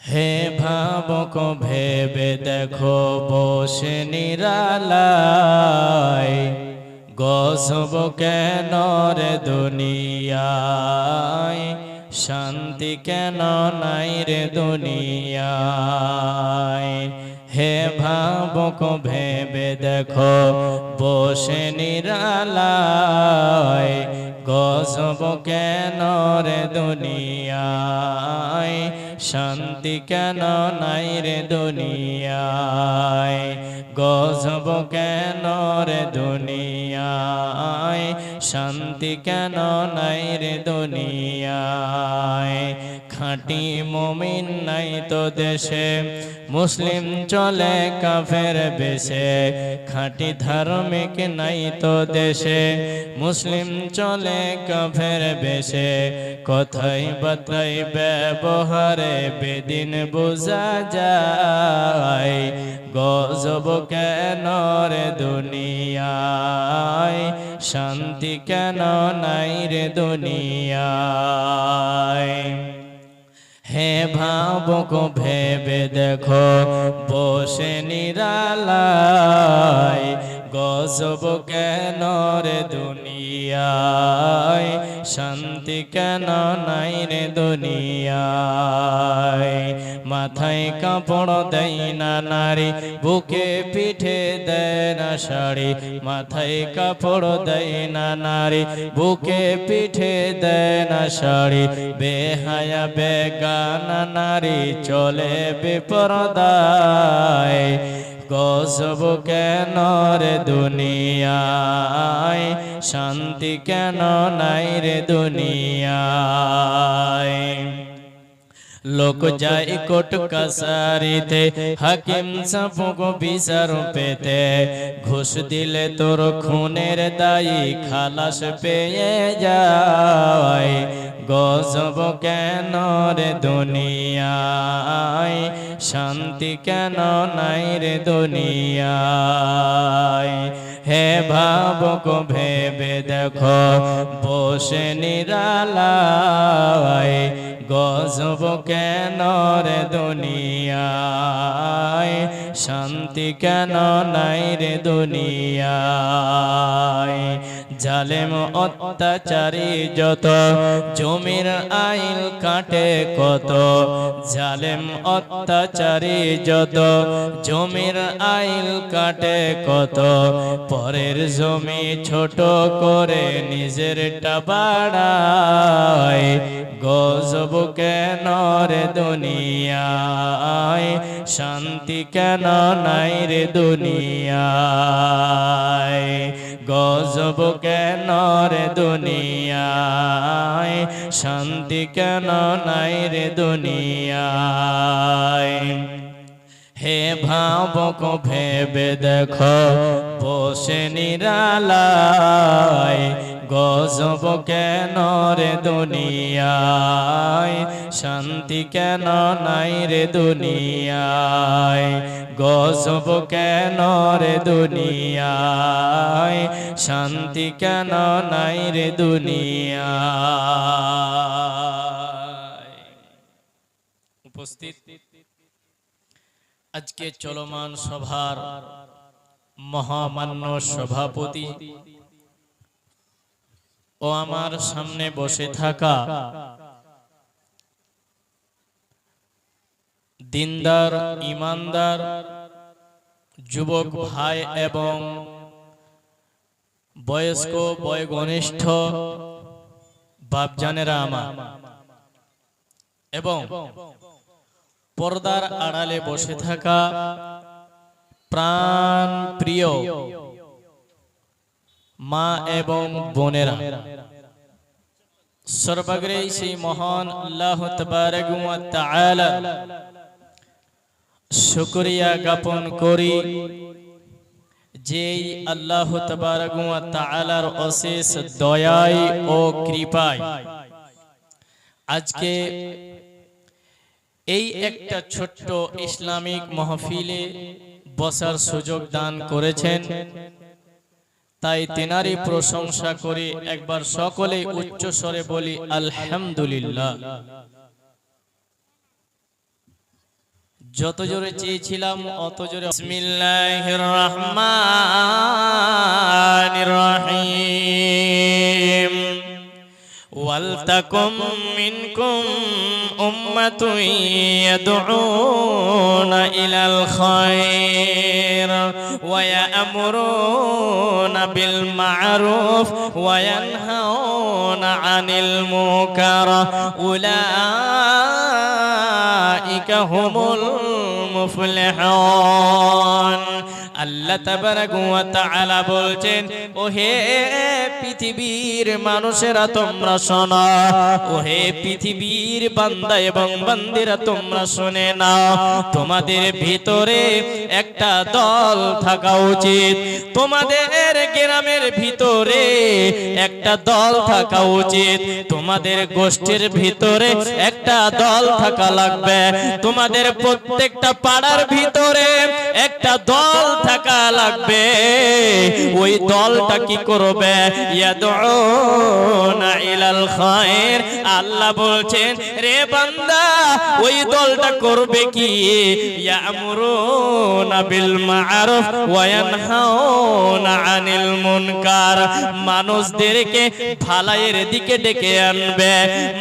হে ভাবুক ভেবে দেখো বসে নিরালায়, গজব কেন রে দুনিয়ায়, শান্তি কেন নাই রে দুনিয়ায়। হে ভাবুক ভেবে দেখো বসে নিরালায়, গজব কেন রে দুনিয়ায়, শান্তি কেন নাই রে দুনিয়ায়। গজব কেন রে দুনিয়ায়, শান্তি কেন নাই রে দুনিয়ায়। খাঁটি মুমিন নাই তো দেশে, মুসলিম চলে কাফের বেশে। খাঁটি ধার্মিক নাই তো দেশে, মুসলিম চলে কাফের বেশে। কথাই বার্তাই ব্যবহারে বেদিন বোঝা যায়, গজব কেন রে দুনিয়ায়, শান্তি কেন নাই রে দুনিয়ায়। হে ভাবুক ভেবে দেখো বসে নিরালায়, গজব কেন রে দুনিয়ায়, শান্তি কেন নাই রে দুনিয়ায়। মাথায় কাপড় দেয় না নারী, বুকে পিঠে দেয় না শাড়ি। মাথায় কাপড় দেয় না নারী, বুকে পিঠে দেয় না শাড়ি। বেহায়া বেগানা নারী চলে বেপরদায়, গজব কেন রে দুনিয়ায়, শান্তি কেন নাই রে দুনিয়ায়। লোক যায় কোট কাছারিতে, হাকিম সাফক বিচার পেতে। ঘুষ দিলে তোর খুনের দায়ী খালাস পেয়ে যায়, গজব কেন রে দুনিয়ায়, শান্তি কেন নাই রে দুনিয়ায়। হে ভাবুক ভেবে দেখো বসে নিরালায়, গজব কেন রে দুনিয়ায়, শান্তি কেন নাই রে দুনিয়ায়। জালেম অত্যাচারী যত, জমির আইল কাটে কত। জালেম অত্যাচারী যত, জমির আইল কাটে কত। পরের জমি ছোট করে নিজেরটা বাড়ায়, গজব কেন রে দুনিয়ায়, শান্তি কেন নাই রে দুনিয়ায়। গজব কেন রে দুনিয়ায়, শান্তি কেন নাই রে দুনিয়ায়। হে ভাবুক ভেবে দেখো বসে নিরালায়, গজব কেন রে দুনিয়ায়, শান্তি কেন নাই রে দুনিয়ায়। গজব কেন রে দুনিয়ায়, শান্তি কেন নাই রে দুনিয়ায়। উপস্থিত আজকে চলমান সভার মহামান্য সভাপতি ও আমার সামনে বসে থাকা দিনদার ইমানদার যুবক ভাই এবং বয়স্ক বয়োঘনিষ্ঠ বাপজানেরা আমার, এবং পর্দার আড়ালে বসে থাকা প্রাণ প্রিয় মা এবং বোনেরা, সর্বাগ্রে সেই মহান আল্লাহ তাবারক ওয়া তাআলা শুকরিয়া জ্ঞাপন করি, যেই আল্লাহ তাবারক ওয়া তাআলার অশেষ দয়ায় ও কৃপায় আজকে এই একটা ছোট্ট ইসলামিক মাহফিলে বসার সুযোগ দান করেছেন। তাই তেনারই প্রশংসা করে একবার সকলে উচ্চ স্বরে বলি আলহামদুলিল্লাহ। যত জোরে চেয়েছিলাম অত জোরে। বিসমিল্লাহির রহমানির রহিম। ওয়ালতাকুম মিনকুম উম্মাতুন ইয়াদউনা ইলাল খায়র ওয়া ইয়া'মুরুনা বিল মা'রুফ ওয়া ইয়ানহাউনা আনিল মুনকার উলাইকা হুমুল মুফলিহুন। আল্লাহ তাবারাক ওয়া তাআলা বলছেন, ও হে পৃথিবীর মানুষেরা তোমরা শোনো, ও হে পৃথিবীর বান্দা এবং বান্দিরা তোমরা শুনে নাও। তোমাদের ভিতরে একটা দল থাকা উচিত, তোমাদের গ্রামের ভিতরে একটা দল থাকা উচিত, তোমাদের গোষ্ঠীর ভিতরে একটা দল থাকা লাগবে, তোমাদের প্রত্যেকটা পাড়ার ভিতরে একটা দল থাকা লাগবে। ওই দলটা কি করবে? ইয়াদউনা ইলাল খায়র। আল্লাহ বলছেন, রে বান্দা ওই দলটা করবে কি? ইয়া'মুরুনা বিল মা'রুফ ওয়া ইয়ানহাউনা আনিল মুনকার। মানুষদেরকে ভালোর দিকে ডেকে আনবে,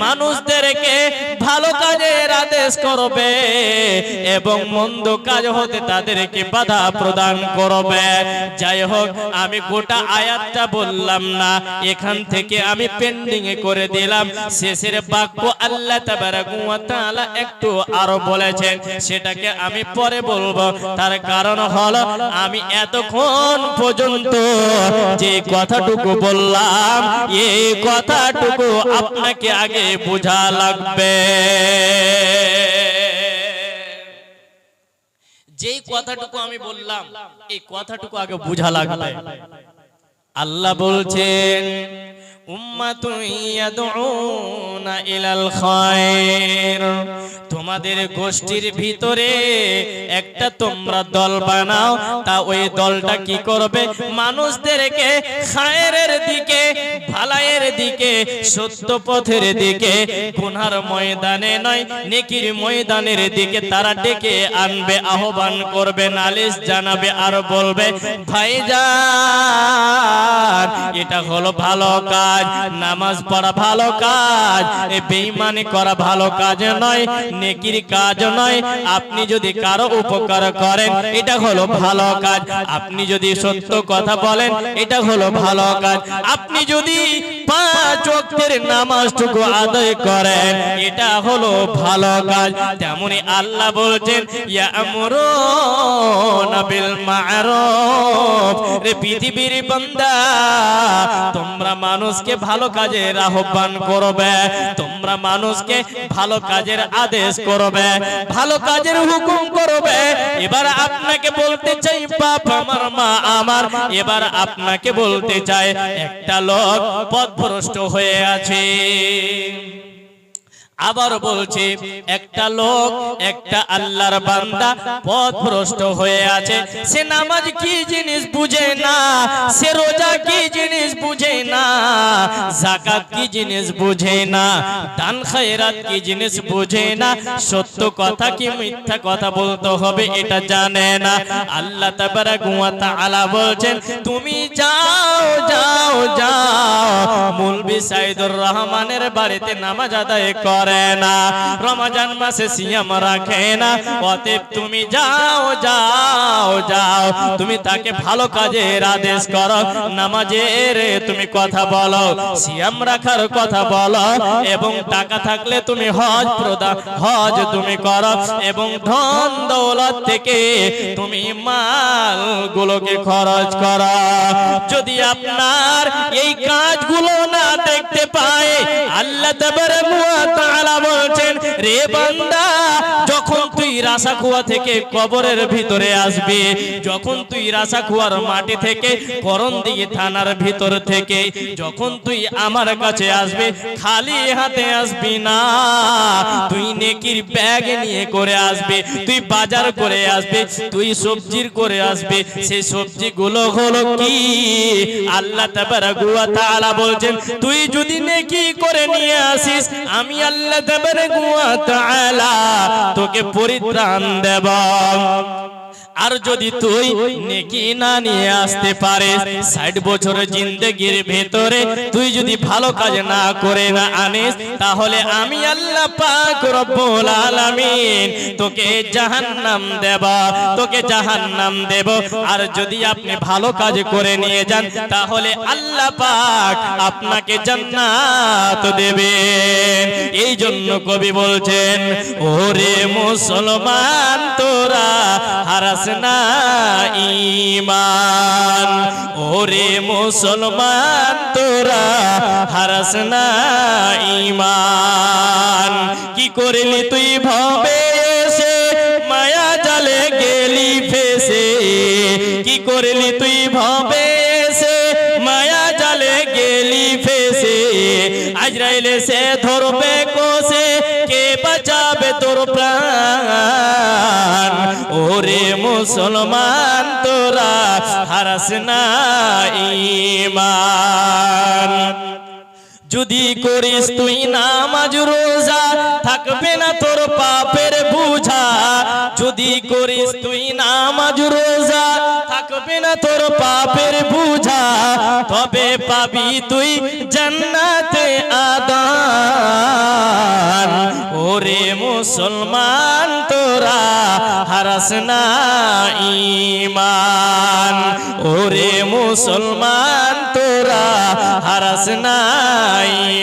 মানুষদেরকে ভালো কাজের আদেশ করবে এবং মন্দ কাজ হতে তাদেরকে বাধা প্রদান করবে। যাই হোক, আমি গোটা আয়াতটা বললাম না, এখান থেকে আমি পেন্ডিং এ করে দিলাম। শেষের বাক্য আল্লাহ তাবারাক ওয়া তাআলা একটু আরো বলেছেন, সেটাকে আমি পরে বলবো। তার কারণ হলো আমি এতক্ষণ পর্যন্ত যে কথাটুকু বললাম, এই কথাটুকু আপনাকে আগে বোঝা লাগবে। যেই কথাটুকু আমি বললাম এই কথাটুকু আগে বোঝা লাগবে। আল্লাহ বলছেন, উম্মাতুন ইয়াদউনা ইলাল খায়র। তোমাদের গোষ্ঠীর ভিতরে একটা তোমরা দল বানাও, তা ওই দলটা কি করবে? মানুষদেরকে খায়রের দিকে, ভালাইয়ের দিকে, সত্য পথের দিকে, গুনার ময়দানে নয় নেকির ময়দানের দিকে তারা ডেকে আনবে, আহ্বান করবে, নালিশ জানাবে আর বলবে, ভাইজান এটা হলো ভালো কাজ, নামাজ পড়া ভালো কাজ, বেঈমানি করা ভালো কাজ নয়, নেকির কাজ নয়। আপনি যদি কারো উপকার করেন এটা হলো ভালো কাজ, আপনি যদি সত্য কথা বলেন এটা হলো ভালো কাজ, আপনি যদি 5 ওয়াক্তের নামাজটুকু আদায় করেন এটা হলো ভালো কাজ। তেমনি আল্লাহ বলছেন, ইয়া'মুরুনা বিল মা'রুফ। রে পৃথিবীর বান্দা, তোমরা মানুষকে ভালো কাজের আহ্বান করবে, তোমরা মানুষকে ভালো কাজের আদেশ করবে, ভালো কাজের হুকুম করবে। এবার আপনাকে বলতে চাই, বাপ আমার, মা আমার, এবার আপনাকে বলতে চাই, একটা লোক পথভ্রষ্ট হয়ে আছে। আবার বলছি, একটা লোক, একটা আল্লাহর বান্দা পথভ্রষ্ট হয়ে আছে। সে নামাজ কি জিনিস বুঝে না, সে রোজা কি জিনিস বুঝে না, যাকাত কি জিনিস বুঝে না, দান খায়রাত কি জিনিস বুঝে না, সত্য কথা কি মিথ্যা কথা বলতে হবে এটা জানে না। আল্লাহ তাবারাক ওয়া তাআলা বলছেন, তুমি যাও যাও যাও মৌলভী সাইদুর রহমানের বাড়িতে নামাজ আদায় করে না, রমজান মাসে সিয়াম রাখে না, অতএব তুমি যাও যাও যাও, তুমি তাকে ভালো কাজের আদেশ করো, নামাজের তুমি কথা বলো, সিয়াম রাখার কথা বলো, এবং টাকা থাকলে তুমি হজ প্রদান, হজ তুমি করো, এবং ধন দৌলত থেকে তুমি মালগুলোকে খরচ করো। যদি আপনার এই কাজগুলো না দেখতে পায়, আল্লাহ তাবারাক ওয়া তাআলা বলছেন, রে বান্দা, যখন তুই রাসাখুয়া থেকে কবরের ভিতরে আসবি, যখন তুই রাসাখুয়ার মাটি থেকে করণদিঘি থানার ভিতর থেকে যখন তুই আমার কাছে আসবে, খালি হাতে আসবি না, তুই নেকির ব্যাগ নিয়ে করে আসবে, তুই বাজার করে আসবে, তুই সবজির করে আসবে। সেই সবজিগুলো হলো কি? আল্লাহ তাবারাক ওয়া তাআলা বলছেন, তুই যদি নেকি করে নিয়ে আসিস, আমি আল্লাহ তাবারাক ওয়া তাআলা তোকে পরিত্রাণ পরিত্রাণ দেব। আর যদি তুই নেকি না নিয়ে আসতে পারিস, 60 বছরের জিন্দেগির ভেতরে তুই যদি ভালো কাজ না করে না আনিস, তাহলে আমি আল্লাহ পাক রব্বুল আলামিন তোকে জাহান্নাম দেব, তোকে জাহান্নাম দেব। আর যদি আপনি ভালো কাজ করে নিয়ে যান, তাহলে আল্লাহ পাক আপনাকে জান্নাত দেবেন। এই জন্য কবি বলছেন, ওরে মুসলমান তোরা হারাস না ঈমান, ওরে মুসলমান তোরা হারাস না ঈমান। কি করলি তুই ভবে এসে মায়া জালে গেলি ফেসে, কি করলি তুই ভবে এসে মায়া জালে গেলি ফেসে। আজরাইল এসে ধরবে কোসে, কে বাঁচাবে তোর প্রাণ। ওরে মুসলমান তোরা হারাস না ঈমান। যদি করিস তুই নামাজ রোজা, থাকবে না তোর পাপের বোঝা। যদি করিস তুই নামাজ রোজা, থাকবে না তোর পাপের বোঝা। তবে পাবি তুই জান্নাতে আদান। ওরে মুসলমান তোরা হারাস না ঈমান, ওরে মুসলমান তোরা হারাস না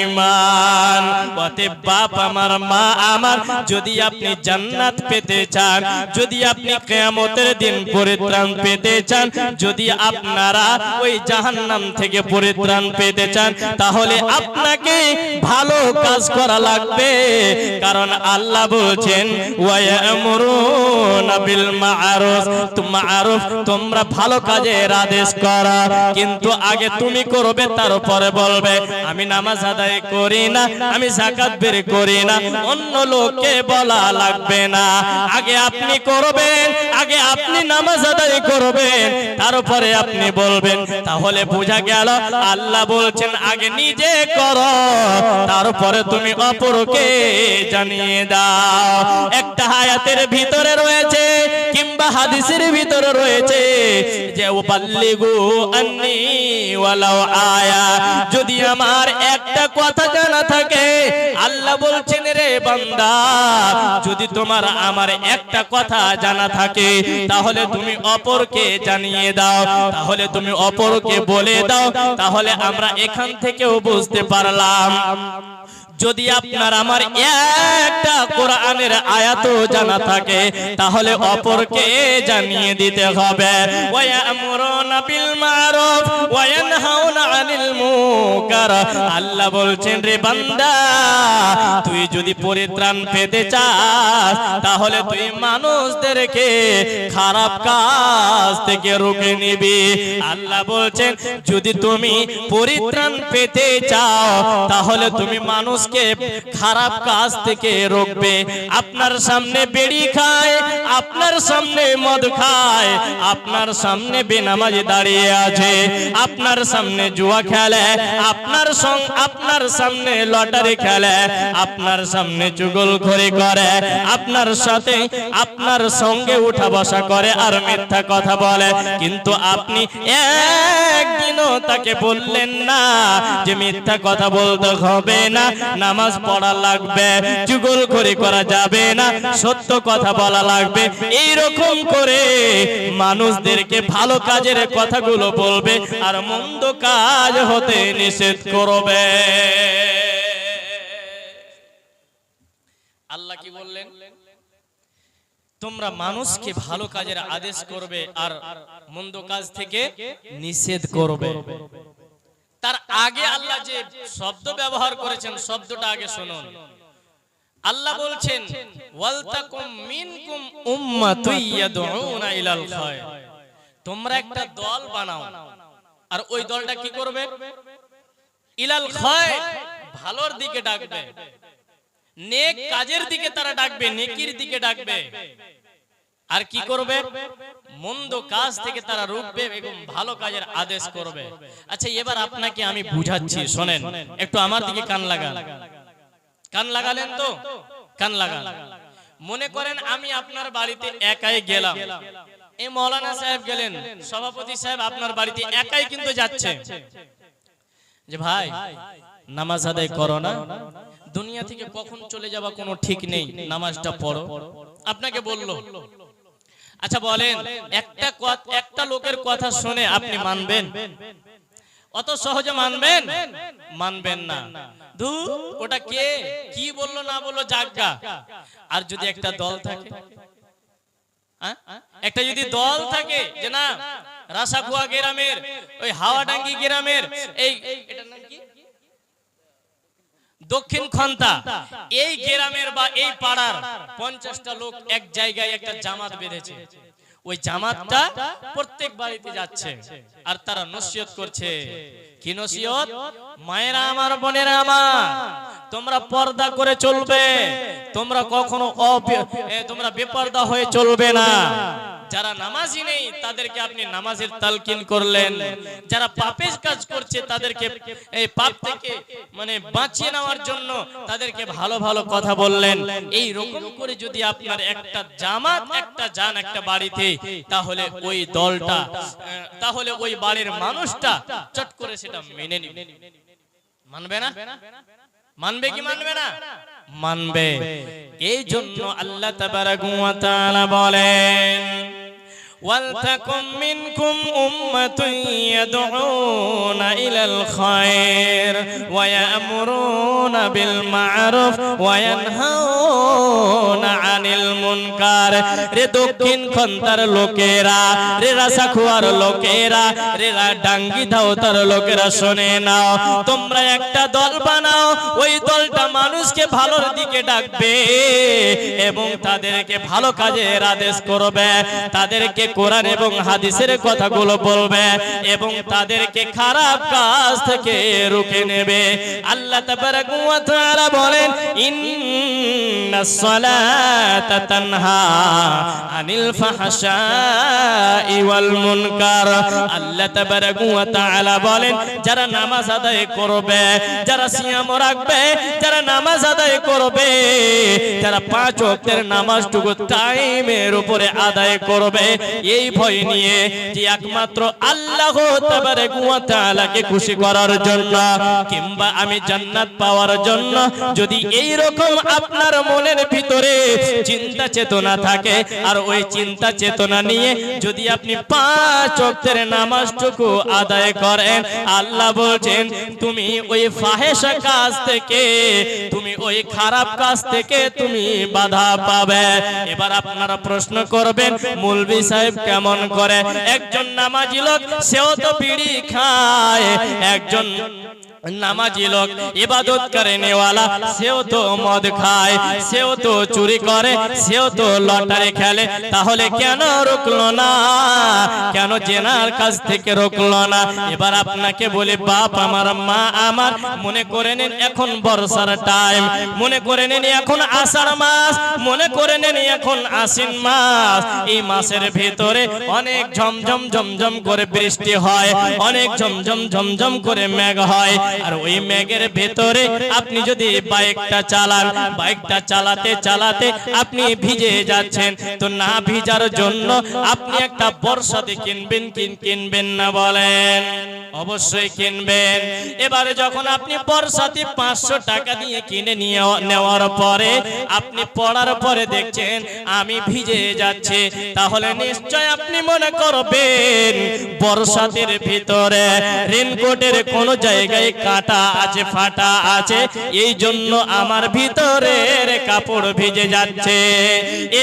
ঈমান। অতএব বাপ আমার, মা আমার, যদি আপনি জান্নাত পেতে চান, যদি আপনি কিয়ামতের দিন পরিত্রাণ পেতে চান, যদি আপনারা ওই জাহান্নাম থেকে পরিত্রাণ পেতে চান, তাহলে আপনাকে ভালো কাজ করা লাগবে। কারণ আল্লাহ বলছেন, ওয়ায়ামুরুনা বিল মা'রুফ, তোমরা ভালো কাজের আদেশ করো, কিন্তু আগে তুমি করবে, তারপরে বলবে আমি নামাজ আদায় করি না, আমি যাকাত বের করি না, অন্য লোককে বলা লাগবে না। আগে আপনি করবেন, আগে আপনি নামাজ আদায় করবেন, তারপরে আপনি বলবেন। তাহলে বোঝা গেল আল্লাহ বলছেন আগে নিজে করো, তারপরে তুমি অপরকে জানিয়ে দাও। একটা আয়াতের ভিতরে রয়েছে কিংবা হাদিসের ভিতরে রয়েছে যে উবাল্লিগু আন্নি ওয়ালাউ আয়া। যদি আমার একটা কথা জানা থাকে, আল্লাহ বলছেন রে বান্দা, যদি তোমার আমার একটা কথা জানা থাকে, তাহলে তুমি অপরকে জানিয়ে দাও, তাহলে তুমি অপরকে বলে দাও। তাহলে আমরা এখান থেকেও বুঝতে পারলাম, যদি আপনার আমার একটা কোরআনের আয়াতও জানা থাকে, তাহলে অপরকে জানিয়ে দিতে হবে। ওয়ায়ামুরুনা বিল মা'রুফ ওয়া ইয়ানহাউনা আনিল মুনকার। আল্লাহ বলছেন রে বান্দা, তুই যদি পরিত্রাণ পেতে চাস, তাহলে তুই মানুষদেরকে খারাপ কাজ থেকে রোকে নিবি। আল্লাহ বলছেন যদি তুমি পরিত্রাণ পেতে চাও, তাহলে তুমি মানুষ খারাপ কাজ থেকে রোকবে। আপনার সামনে বিড়ি খায়, আপনার সামনে মদ খায়, আপনার সামনে বেনামাজি দাঁড়িয়ে আছে, আপনার সামনে জুয়া খেলে, আপনার সামনে লটারি খেলে, আপনার সামনে চুগলখড়ি করে, আপনার সাথে আপনার সঙ্গে উঠা বসা করে আর মিথ্যা কথা বলে, কিন্তু আপনি একদিনও তাকে বললেন না যে মিথ্যা কথা বলতে হবে না, নামাজ পড়া লাগবে, চুগলখড়ি করা যাবে না, সত্য কথা বলা লাগবে। এই রকম করে মানুষদেরকে ভালো কাজের কথাগুলো বলবে আর মন্দ কাজ হতে নিষেধ করবে। আল্লাহ কি বললেন? তোমরা মানুষকে ভালো কাজের আদেশ করবে আর মন্দ কাজ থেকে নিষেধ করবে। তার আগে আল্লাহ যে শব্দ ব্যবহার করেছেন, শব্দটা আগে শুনুন। আল্লাহ বলছেন ওয়ালতাকুম মিনকুম উম্মাতুন ইয়াদউনা ইলাল খায়র। তোমরা একটা দল বানাও, আর ওই দলটা কি করবে? ইলাল খায়র, ভালোর দিকে ডাকবে, নেক কাজের দিকে তারা ডাকবে, নেকির দিকে ডাকবে। আর কি করবে? মন্দ কাজ থেকে তারা রুখবে এবং ভালো কাজের আদেশ করবে। আচ্ছা, এবার আপনাকে আমি বুঝাচ্ছি, শোনেন একটু, আমার দিকে কান লাগান। কান লাগালেন তো? কান লাগান। মনে করেন আমি আপনার বাড়িতে একাই গেলাম, এই মৌলানা সাহেব গেলেন, সভাপতি সাহেব আপনার বাড়িতে একাই কিন্তু যাচ্ছে, যে ভাই নামাজ আদায় করো না, দুনিয়া থেকে কখন চলে যাবা কোনো ঠিক নেই, নামাজটা পড়ো। আপনাকে বললো, আচ্ছা বলেন একটা লোকের কথা শুনে আপনি মানবেন? অত সহজে মানবেন? মানবেন না। ওটা কে কি বললো না বললো জাগা। আর যদি একটা দল থাকে, একটা যদি দল থাকে যে না রাসাগুয়া গ্রামের ওই হাওয়াডাঙ্গি গ্রামের এই এটার নাম কি দক্ষিণ খন্তা, এই গ্রামের বা এই পাড়ার 50টা লোক এক জায়গায় একটা জামাত বেঁধেছে, ওই জামাতটা প্রত্যেক বাড়িতে যাচ্ছে আর তারা নসিহত করছে। কি নসিহত? মায়েরা আমার, বোনেরা আমার, তোমরা পর্দা করে চলবে, তোমরা কখনো তোমরা বেপর্দা হয়ে চলবে না। যারা নামাজি নেই তাদেরকে আপনি নামাজের তালকিন করলেন, যারা পাপের কাজ করছে তাদেরকে এই পাপ থেকে মানে বাঁচিয়ে নেওয়ার জন্য তাদেরকে ভালো ভালো কথা বললেন। এই রকম করে যদি আপনার একটা জামাত একটা যান একটা বাড়িতে, তাহলে ওই দলটা, তাহলে ওই বাড়ির মানুষটা চট করে সেটা মেনে নিবে। মানবে না? মানবে কি মানবে না? মানবে। এই জন্য আল্লাহ তাবারাকা ওয়া তাআলা বলেন, ওয়ালতাকুম মিনকুম উম্মাতুন ইয়াদউনা ইলাল খায়র ওয়া ইয়ামুরুনা বিল মা'রুফ ওয়া ইয়ানহাউনা আনিল মুনকার। রে দক্ষিণ খন্তার লোকেরা, রে রাসাখুয়ার লোকেরা, রে ডাঙ্গি দাওতার লোকেরা, শুনে নাও, তোমরা একটা দল বানাও, ওই দলটা মানুষকে ভালোর দিকে ডাকবে এবং তাদেরকে ভালো কাজের আদেশ করবে, তাদেরকে কোরআন এবং হাদিসের কথাগুলো বলবে এবং তাদেরকে খারাপ কাজ থেকে রুখে নেবে। আল্লাহ তাবারাকা ওয়া তাআলা বলেন, ইন্নাস সালাতা তানহা আনিল ফাহশাই ওয়াল মুনকার। আল্লাহ তাবারাকা ওয়া তাআলা বলেন, যারা নামাজ আদায় করবে, যারা সিয়াম রাখবে, যারা নামাজ আদায় করবে, যারা 5 ওয়াক্তের নামাজটুকু টাইমের উপরে আদায় করবে, এই ভয় নিয়ে যে একমাত্র আল্লাহ তাবারাকা ওয়া তাআলাকে খুশি করার জন্য কিংবা আমি জান্নাত পাওয়ার জন্য, যদি এই রকম আপনার মনের ভিতরে চিন্তা চেতনা থাকে আর ওই চিন্তা চেতনা নিয়ে যদি আপনি 5 ওয়াক্তের নামাজটুকু আদায় করেন, আল্লাহ বলেন তুমি ওই ফাহেশা কাজ থেকে, তুমি ওই খারাপ কাজ থেকে তুমি বাধা পাবে। এবার আপনারা প্রশ্ন করবেন, মৌলভী সাহেব কেমন করে? একজন নামাজি লোক সেও তো বিড়ি খায়, একজন নামাজি লোক ইবাদত করে নেওয়ালা সেও তো মদ খায়, সেও তো চুরি করে, সেও তো লটারি খেলে, তাহলে কেন রুকলো না? কেন জেনার কাছ থেকে রুকলো না? এবার আপনাকে বলি, বাপ আমার, মা আমার, মনে করে নেন এখন বর্ষার টাইম, মনে করে নেন এখন আষাঢ় মাস, মনে করে নেন এখন আশ্বিন মাস। এই মাসের ভিতরে অনেক ঝমঝম ঝমঝম করে বৃষ্টি হয়, অনেক ঝমঝম ঝমঝম করে মেঘ হয়। আর ওই মেঘের ভেতরে আপনি যদি বাইকটা চালান, বাইকটা চালাতে চালাতে আপনি ভিজে যাচ্ছেন, তো না ভিজার জন্য আপনি একটা বর্ষাতে কিনবেন কিনবেন না বলেন? অবশ্যই কিনবেন। এবারে যখন আপনি বর্ষাতে 500 টাকা দিয়ে কিনে নেওয়ার পরে আপনি পড়ার পরে দেখছেন আমি ভিজে যাচ্ছে, তাহলে নিশ্চয় আপনি মনে করবেন বর্ষাতের ভিতরে রেনকোটের কোন জায়গায় কাটা আছে, ফাটা আছে, এই জন্য আমার ভিতরের কাপড় ভিজে যাচ্ছে।